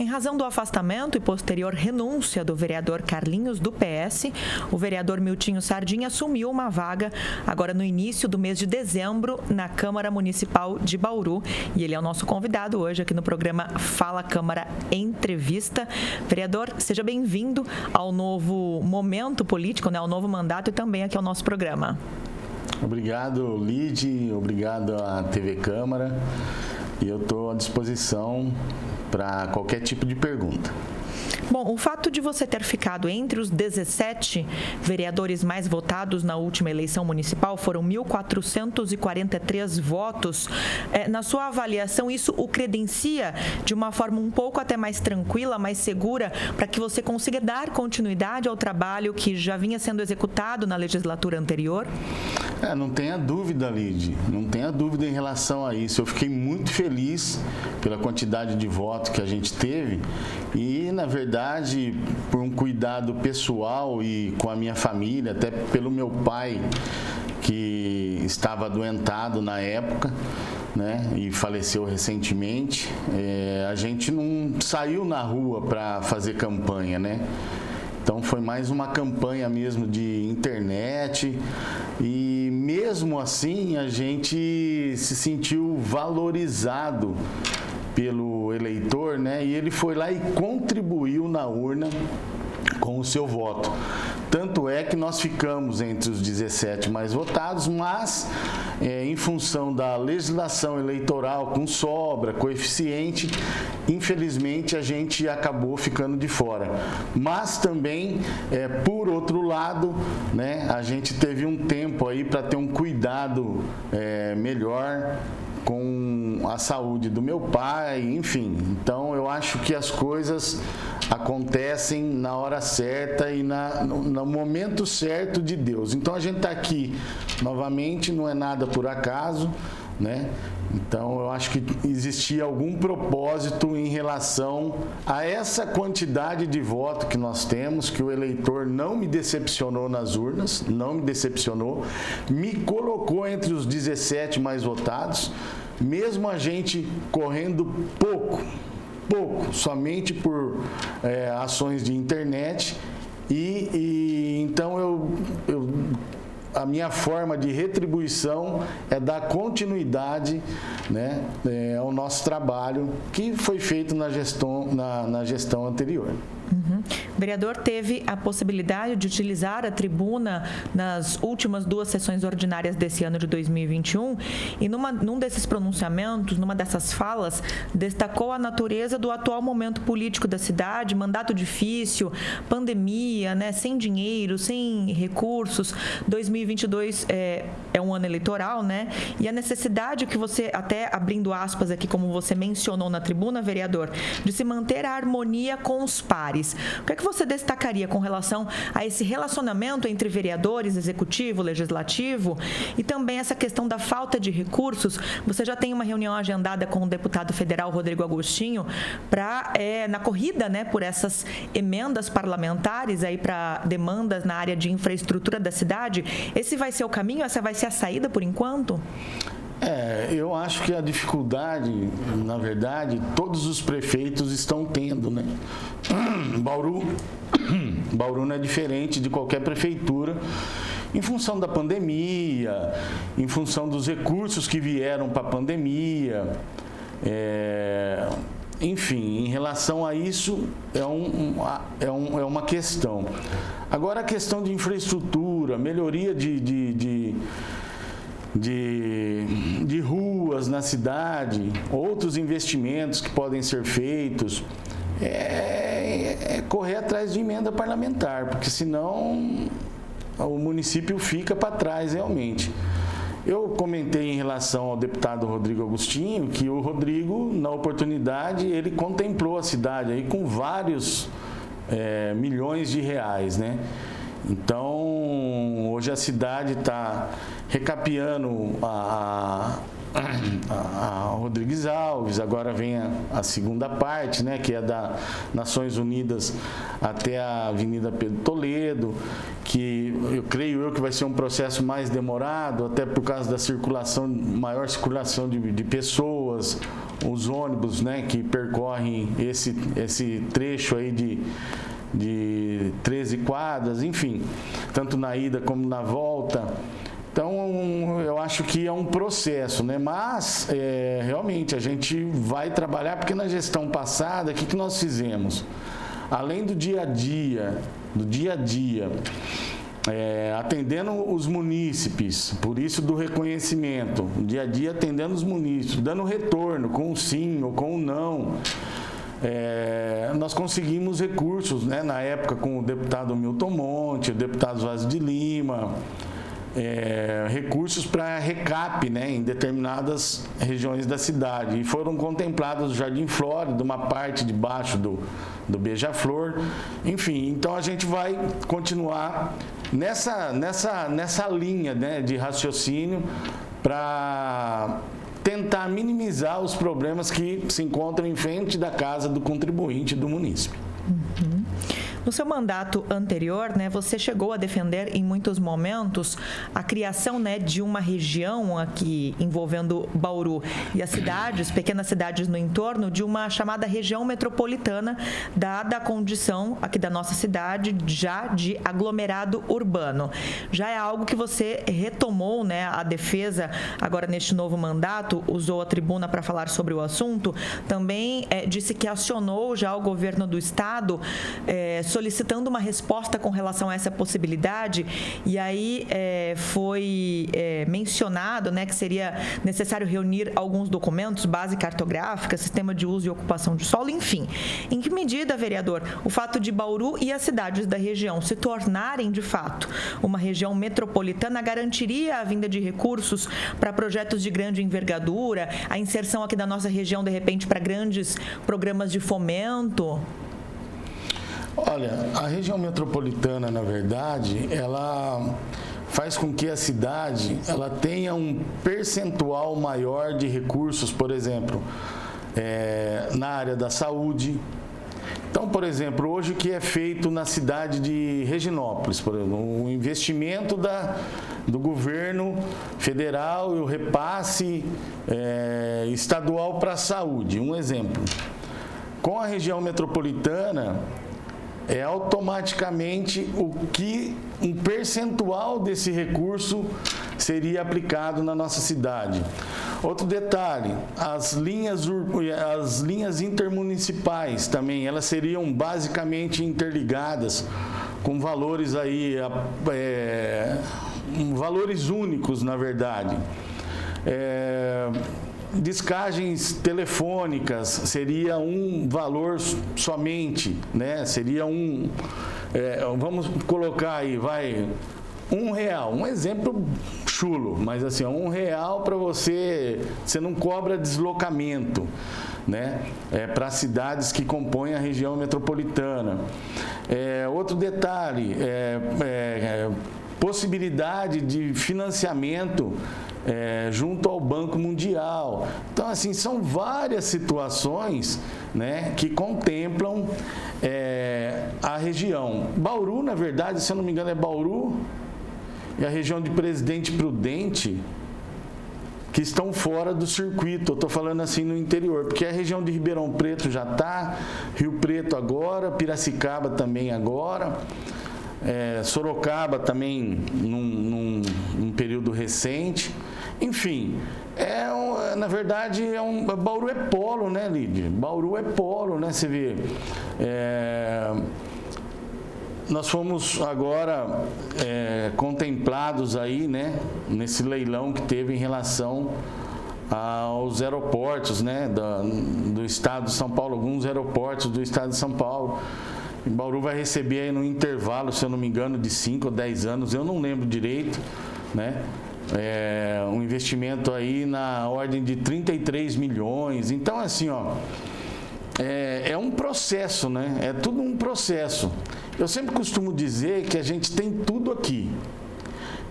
Em razão do afastamento e posterior renúncia do vereador Carlinhos, do PS, o vereador Miltinho Sardinha assumiu uma vaga agora no início do mês de dezembro na Câmara Municipal de Bauru. E ele é o nosso convidado hoje aqui no programa Fala Câmara Entrevista. Vereador, seja bem-vindo ao novo momento político, ao novo mandato e também aqui ao nosso programa. Obrigado, Lide, obrigado à TV Câmara. E eu estou à disposição para qualquer tipo de pergunta. Bom, o fato de você ter ficado entre os 17 vereadores mais votados na última eleição municipal, foram 1.443 votos. Na sua avaliação, isso o credencia de uma forma um pouco até mais tranquila, mais segura, para que você consiga dar continuidade ao trabalho que já vinha sendo executado na legislatura anterior? Não tenha dúvida, Lide, não tenha dúvida em relação a isso. Eu fiquei muito feliz pela quantidade de votos que a gente teve e, na verdade, por um cuidado pessoal e com a minha família, até pelo meu pai, que estava adoentado na época, né, e faleceu recentemente, a gente não saiu na rua para fazer campanha, né? Então foi mais uma campanha mesmo de internet e mesmo assim a gente se sentiu valorizado pelo eleitor, né? E ele foi lá e contribuiu na urna com o seu voto. Tanto é que nós ficamos entre os 17 mais votados, mas em função da legislação eleitoral com sobra, coeficiente, infelizmente a gente acabou ficando de fora. Mas também, por outro lado, né, a gente teve um tempo aí para ter um cuidado melhor com a saúde do meu pai, enfim. Então, eu acho que as coisas acontecem na hora certa e no momento certo de Deus. Então, a gente está aqui novamente, não é nada por acaso, né? Então, eu acho que existia algum propósito em relação a essa quantidade de voto que nós temos, que o eleitor não me decepcionou nas urnas, não me decepcionou, me colocou entre os 17 mais votados, mesmo a gente correndo pouco, somente por ações de internet, e então a minha forma de retribuição é dar continuidade, né, ao nosso trabalho que foi feito na gestão anterior. Uhum. O vereador teve a possibilidade de utilizar a tribuna nas últimas 2 sessões ordinárias desse ano de 2021 e num desses pronunciamentos, numa dessas falas, destacou a natureza do atual momento político da cidade, mandato difícil, pandemia, né, sem dinheiro, sem recursos. 2022 é um ano eleitoral, né? E a necessidade que você, até abrindo aspas aqui, como você mencionou na tribuna, vereador, de se manter a harmonia com os pares. O que é que você destacaria com relação a esse relacionamento entre vereadores, executivo, legislativo e também essa questão da falta de recursos? Você já tem uma reunião agendada com o deputado federal Rodrigo Agostinho na corrida, né, por essas emendas parlamentares aí para demandas na área de infraestrutura da cidade. Esse vai ser o caminho? Essa vai ser a saída por enquanto? Eu acho que a dificuldade, na verdade, todos os prefeitos estão tendo, né? Bauru não é diferente de qualquer prefeitura, em função da pandemia, em função dos recursos que vieram para a pandemia, enfim, em relação a isso é uma questão. Agora a questão de infraestrutura, melhoria de ruas na cidade, outros investimentos que podem ser feitos, correr atrás de emenda parlamentar, porque senão o município fica para trás realmente. Eu comentei em relação ao deputado Rodrigo Agostinho que o Rodrigo, na oportunidade, ele contemplou a cidade aí com vários milhões de reais, né? Então, hoje a cidade está recapeando a Rodrigues Alves, agora vem a segunda parte, né, que é da Nações Unidas até a Avenida Pedro Toledo, que eu creio que vai ser um processo mais demorado, até por causa da maior circulação de pessoas, os ônibus, né, que percorrem esse trecho aí de 13 quadras, enfim, tanto na ida como na volta. Então, eu acho que é um processo, né? Mas, realmente, a gente vai trabalhar, porque na gestão passada, o que nós fizemos? Além do dia a dia, atendendo os munícipes, por isso do reconhecimento, dia a dia atendendo os munícipes, dando retorno com o sim ou com o não. Nós conseguimos recursos, né? Na época com o deputado Milton Monte, o deputado Vaz de Lima, recursos para recap, né, em determinadas regiões da cidade, e foram contemplados o Jardim Flórida, uma parte de baixo do Beija-Flor, enfim. Então a gente vai continuar nessa linha, né, de raciocínio para tentar minimizar os problemas que se encontram em frente da casa do contribuinte do município. Uhum. No seu mandato anterior, né, você chegou a defender em muitos momentos a criação, né, de uma região aqui envolvendo Bauru e as cidades, pequenas cidades no entorno, de uma chamada região metropolitana, dada a condição aqui da nossa cidade já de aglomerado urbano. Já é algo que você retomou, né, a defesa agora neste novo mandato, usou a tribuna para falar sobre o assunto, também disse que acionou já o governo do estado solicitando uma resposta com relação a essa possibilidade, e aí foi mencionado, né, que seria necessário reunir alguns documentos, base cartográfica, sistema de uso e ocupação de solo, enfim. Em que medida, vereador, o fato de Bauru e as cidades da região se tornarem, de fato, uma região metropolitana garantiria a vinda de recursos para projetos de grande envergadura, a inserção aqui da nossa região, de repente, para grandes programas de fomento? Olha, a região metropolitana, na verdade, ela faz com que a cidade ela tenha um percentual maior de recursos, por exemplo, na área da saúde. Então, por exemplo, hoje o que é feito na cidade de Reginópolis, por exemplo, o investimento do governo federal e o repasse estadual para a saúde, um exemplo. Com a região metropolitana, automaticamente um percentual desse recurso seria aplicado na nossa cidade. Outro detalhe, as linhas intermunicipais também, elas seriam basicamente interligadas com valores aí, valores únicos, na verdade. Descagens telefônicas seria um valor somente, né? Seria vamos colocar aí, R$1, um exemplo chulo, mas assim, R$1 para você não cobra deslocamento, né? Para cidades que compõem a região metropolitana. Outro detalhe, possibilidade de financiamento junto ao Banco Mundial. Então, assim, são várias situações, né, que contemplam a região. Bauru, na verdade, se eu não me engano, é Bauru e a região de Presidente Prudente, que estão fora do circuito. Eu estou falando assim no interior, porque a região de Ribeirão Preto já está, Rio Preto agora, Piracicaba também agora, Sorocaba também num período recente. Enfim, na verdade, Bauru é polo, né, Lídia? Bauru é polo, né? Você vê. Nós fomos agora contemplados aí, né, nesse leilão que teve em relação aos aeroportos, né, do estado de São Paulo, alguns aeroportos do estado de São Paulo. Bauru vai receber aí no intervalo, se eu não me engano, de 5 ou 10 anos, eu não lembro direito, né? Um investimento aí na ordem de 33 milhões. Então, assim, é um processo, né? É tudo um processo. Eu sempre costumo dizer que a gente tem tudo aqui.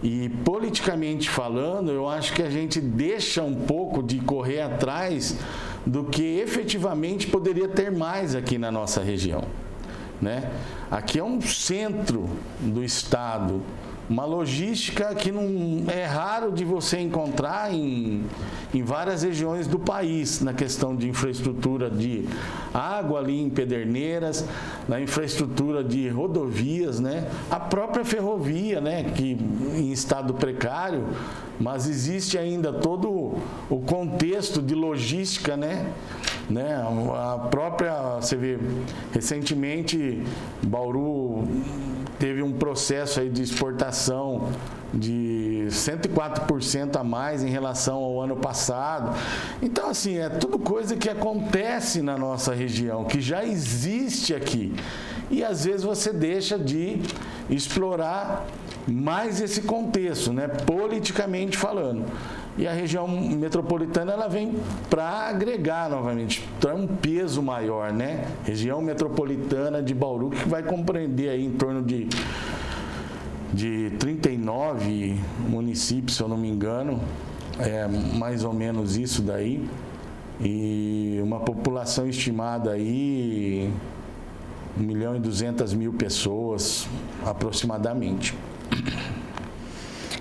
E, politicamente falando, eu acho que a gente deixa um pouco de correr atrás do que efetivamente poderia ter mais aqui na nossa região, né? Aqui é um centro do estado, uma logística que não é raro de você encontrar em várias regiões do país, na questão de infraestrutura de água ali em Pederneiras, na infraestrutura de rodovias, né? A própria ferrovia, né? Que em estado precário, mas existe ainda todo o contexto de logística, né? A própria, você vê, recentemente Bauru teve um processo aí de exportação de 104% a mais em relação ao ano passado. Então, assim, é tudo coisa que acontece na nossa região, que já existe aqui. E, às vezes, você deixa de explorar mais esse contexto, né, politicamente falando. E a região metropolitana, ela vem para agregar novamente, então é um peso maior, né? Região metropolitana de Bauru, que vai compreender aí em torno de 39 municípios, se eu não me engano, é mais ou menos isso daí, e uma população estimada aí 1.200.000 pessoas, aproximadamente.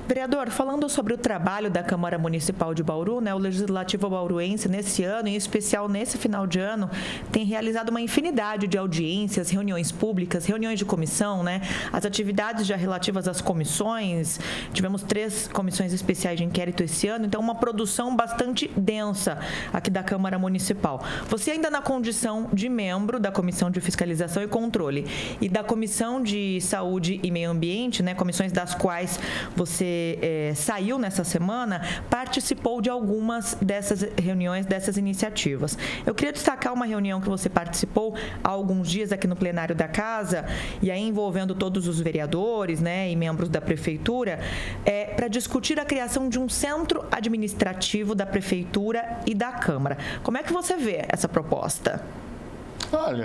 Vereador, falando sobre o trabalho da Câmara Municipal de Bauru, né, o Legislativo bauruense, nesse ano, em especial nesse final de ano, tem realizado uma infinidade de audiências, reuniões públicas, reuniões de comissão, né, as atividades já relativas às comissões. Tivemos 3 comissões especiais de inquérito esse ano, então uma produção bastante densa aqui da Câmara Municipal. Você ainda na condição de membro da Comissão de Fiscalização e Controle e da Comissão de Saúde e Meio Ambiente, né, comissões das quais você saiu nessa semana, participou de algumas dessas reuniões, dessas iniciativas. Eu queria destacar uma reunião que você participou há alguns dias aqui no plenário da Casa, e aí envolvendo todos os vereadores, né, e membros da Prefeitura, para discutir a criação de um centro administrativo da Prefeitura e da Câmara. Como é que você vê essa proposta? Olha,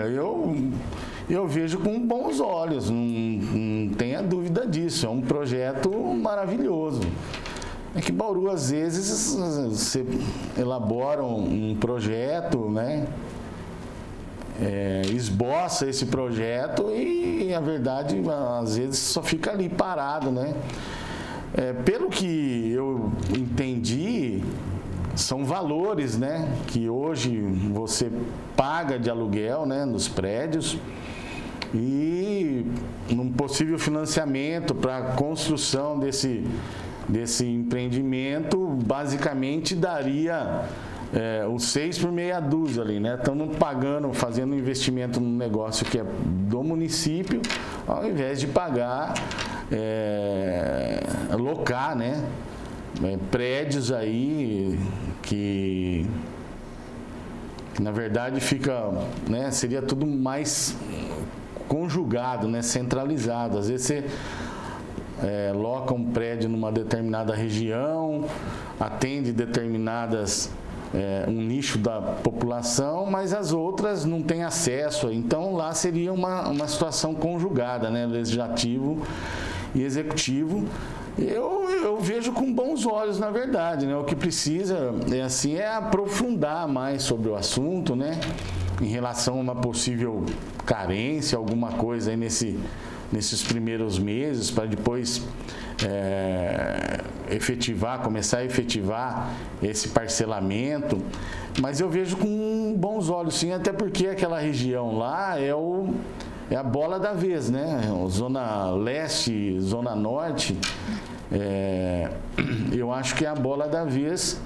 eu vejo com bons olhos, não tenha dúvida disso, é um projeto maravilhoso. É que Bauru, às vezes, você elabora um projeto, né? Esboça esse projeto e, a verdade, às vezes só fica ali parado, né? Pelo que eu entendi, são valores, né, que hoje você paga de aluguel, né, nos prédios, e num possível financiamento para a construção desse empreendimento, basicamente daria os 6 por meia dúzia ali, né? Estamos pagando, fazendo um investimento num negócio que é do município, ao invés de pagar, alocar, né? Prédios aí que na verdade fica, né, seria tudo mais conjugado, né, centralizado. Às vezes você loca um prédio numa determinada região, atende determinadas um nicho da população, mas as outras não têm acesso. Então lá seria uma situação conjugada, né, legislativo e executivo. Eu vejo com bons olhos, na verdade, né? O que precisa é aprofundar mais sobre o assunto, né? Em relação a uma possível carência, alguma coisa aí nesses primeiros meses, para depois começar a efetivar esse parcelamento. Mas eu vejo com bons olhos, sim, até porque aquela região lá é a bola da vez, né? Zona Leste, Zona Norte, eu acho que é a bola da vez,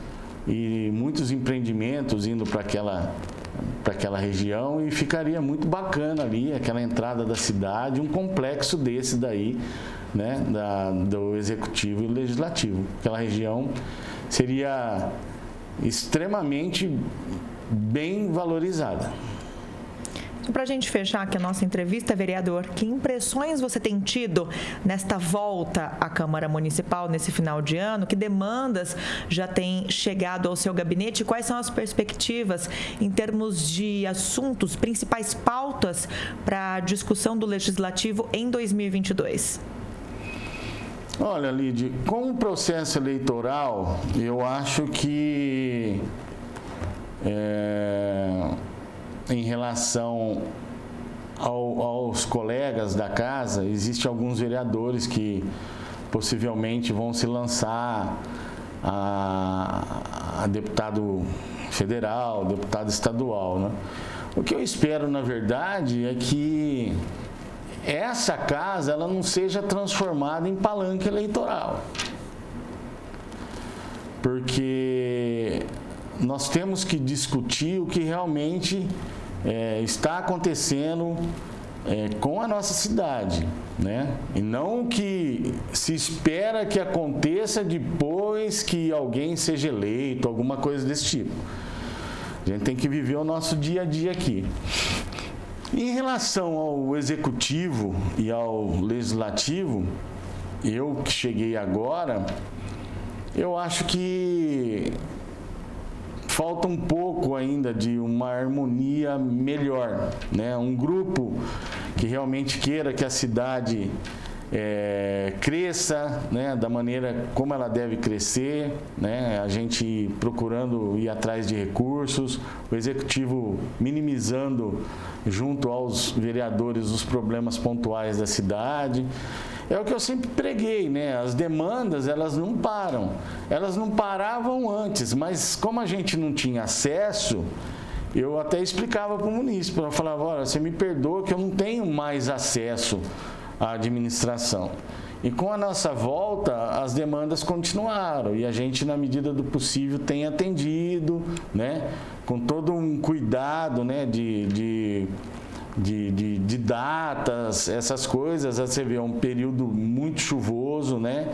e muitos empreendimentos indo para aquela região, e ficaria muito bacana ali, aquela entrada da cidade, um complexo desse daí, né? Do Executivo e Legislativo. Aquela região seria extremamente bem valorizada. Para a gente fechar aqui a nossa entrevista, vereador, que impressões você tem tido nesta volta à Câmara Municipal nesse final de ano? Que demandas já têm chegado ao seu gabinete? Quais são as perspectivas em termos de assuntos, principais pautas para a discussão do Legislativo em 2022? Olha, Lídia, com o processo eleitoral, eu acho que em relação aos colegas da casa, existem alguns vereadores que possivelmente vão se lançar a deputado federal, deputado estadual, né? O que eu espero, na verdade, é que essa casa ela não seja transformada em palanque eleitoral. Porque nós temos que discutir o que realmente está acontecendo com a nossa cidade, né? E não o que se espera que aconteça depois que alguém seja eleito, alguma coisa desse tipo. A gente tem que viver o nosso dia a dia aqui. Em relação ao executivo e ao legislativo, eu que cheguei agora, eu acho que falta um pouco ainda de uma harmonia melhor, né? Um grupo que realmente queira que a cidade cresça, né? Da maneira como ela deve crescer, né? A gente procurando ir atrás de recursos, o executivo minimizando junto aos vereadores os problemas pontuais da cidade. É o que eu sempre preguei, né? As demandas, elas não param. Elas não paravam antes, mas como a gente não tinha acesso, eu até explicava para o munícipe, eu falava, olha, você me perdoa que eu não tenho mais acesso à administração. E com a nossa volta, as demandas continuaram e a gente, na medida do possível, tem atendido, né? Com todo um cuidado, né? De datas, essas coisas. Você vê, um período muito chuvoso, né?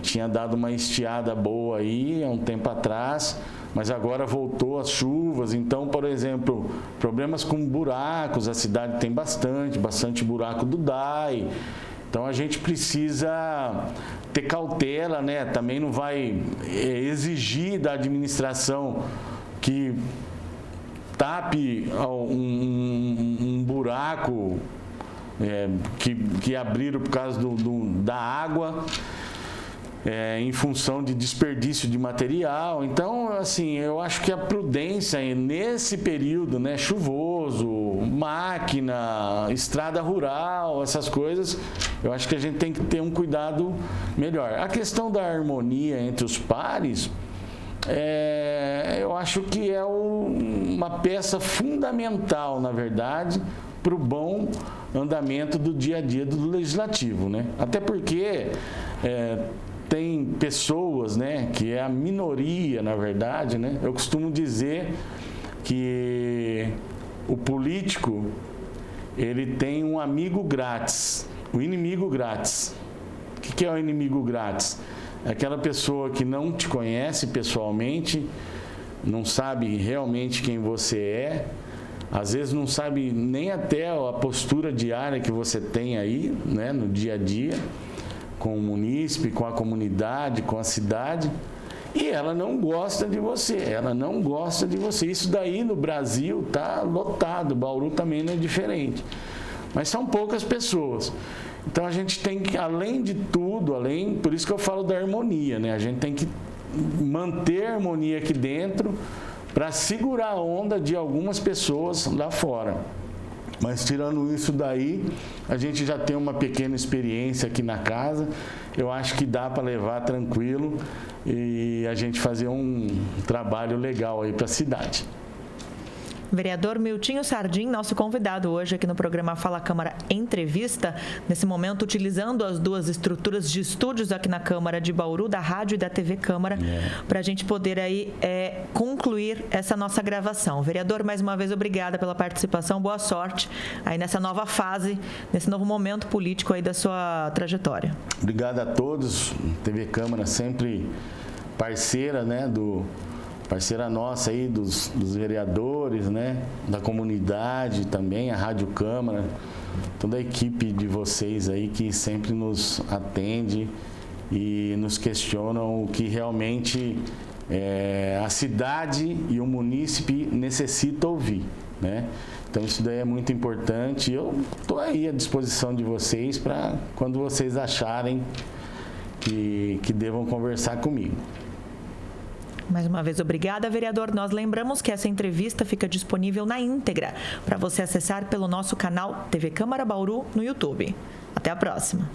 Tinha dado uma estiada boa aí há um tempo atrás, mas agora voltou as chuvas. Então, por exemplo, problemas com buracos, a cidade tem bastante buraco do DAI. Então a gente precisa ter cautela, né? Também não vai exigir da administração que tape um buraco que abriram por causa da água, em função de desperdício de material. Então, assim, eu acho que a prudência nesse período, né, chuvoso, máquina, estrada rural, essas coisas, eu acho que a gente tem que ter um cuidado melhor. A questão da harmonia entre os pares, eu acho que é uma peça fundamental, na verdade, para o bom andamento do dia a dia do legislativo, né? Até porque tem pessoas, né, que é a minoria, na verdade, né? Eu costumo dizer que o político, ele tem um amigo grátis, o inimigo grátis. O que é o inimigo grátis? É aquela pessoa que não te conhece pessoalmente, não sabe realmente quem você é, às vezes não sabe nem até a postura diária que você tem aí, né, no dia a dia, com o munícipe, com a comunidade, com a cidade, e ela não gosta de você, Isso daí no Brasil está lotado, Bauru também não é diferente, mas são poucas pessoas. Então a gente tem que, além de tudo, por isso que eu falo da harmonia, né? A gente tem que manter a harmonia aqui dentro para segurar a onda de algumas pessoas lá fora. Mas tirando isso daí, a gente já tem uma pequena experiência aqui na casa. Eu acho que dá para levar tranquilo e a gente fazer um trabalho legal aí para a cidade. Vereador Miltinho Sardim, nosso convidado hoje aqui no programa Fala Câmara Entrevista, nesse momento utilizando as duas estruturas de estúdios aqui na Câmara de Bauru, da Rádio e da TV Câmara, para a gente poder aí concluir essa nossa gravação. Vereador, mais uma vez, obrigada pela participação, boa sorte aí nessa nova fase, nesse novo momento político aí da sua trajetória. Obrigado a todos, TV Câmara sempre parceira, né, parceira nossa aí dos vereadores, né, da comunidade também, a Rádio Câmara, toda a equipe de vocês aí que sempre nos atende e nos questionam o que realmente a cidade e o munícipe necessitam ouvir, né? Então isso daí é muito importante. Eu estou aí à disposição de vocês para quando vocês acharem que devam conversar comigo. Mais uma vez, obrigada, vereador. Nós lembramos que essa entrevista fica disponível na íntegra para você acessar pelo nosso canal TV Câmara Bauru no YouTube. Até a próxima.